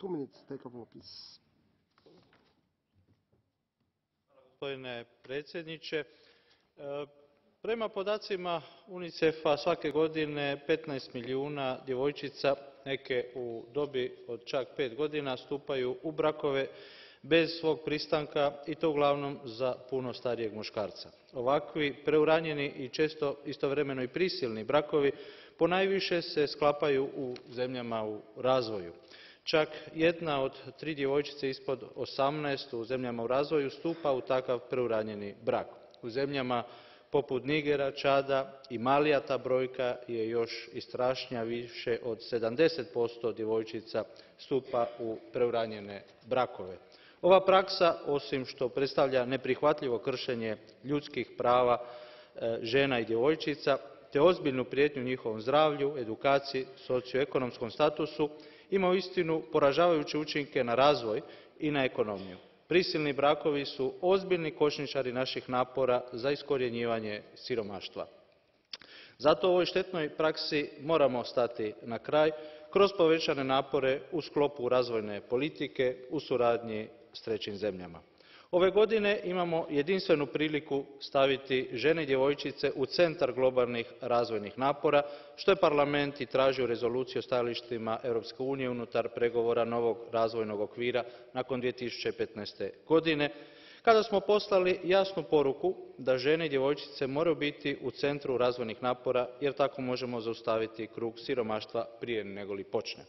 2 minutes, take a vote, please. Gospodine predsjedniče, prema podacima UNICEF-a svake godine 15 milijuna djevojčica, neke u dobi od čak 5 godina, stupaju u brakove bez svog pristanka i to uglavnom za puno starijeg muškarca. Ovakvi preuranjeni i često istovremeno i prisilni brakovi ponajviše se sklapaju u zemljama u razvoju. Čak 1 od 3 djevojčice ispod 18 u zemljama u razvoju stupa u takav preuranjeni brak. U zemljama poput Nigera, Čada i Malija ta brojka je još i strašnija, više od 70% djevojčica stupa u preuranjene brakove. Ova praksa, osim što predstavlja neprihvatljivo kršenje ljudskih prava žena i djevojčica te ozbiljnu prijetnju njihovom zdravlju, edukaciji, socioekonomskom statusu, ima uistinu poražavajuće učinke na razvoj i na ekonomiju. Prisilni brakovi su ozbiljni kočničari naših napora za iskorjenjivanje siromaštva. Zato ovoj štetnoj praksi moramo stati na kraj kroz povećane napore u sklopu razvojne politike u suradnji s trećim zemljama. Ove godine imamo jedinstvenu priliku staviti žene i djevojčice u centar globalnih razvojnih napora, što je Parlament i tražio u rezoluciji o stajalištima Europske unije unutar pregovora novog razvojnog okvira nakon 2015. godine, kada smo poslali jasnu poruku da žene i djevojčice moraju biti u centru razvojnih napora jer tako možemo zaustaviti krug siromaštva prije nego li počne.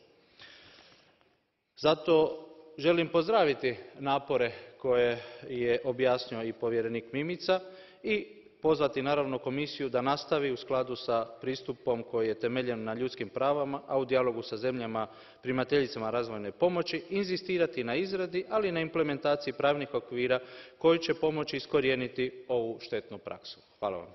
Zato želim pozdraviti napore koje je objasnio i povjerenik Mimica i pozvati naravno Komisiju da nastavi u skladu s pristupom koji je temeljen na ljudskim pravima, a u dijalogu sa zemljama primateljicama razvojne pomoći inzistirati na izradi, ali i na implementaciji pravnih okvira koji će pomoći iskorijeniti ovu štetnu praksu. Hvala vam.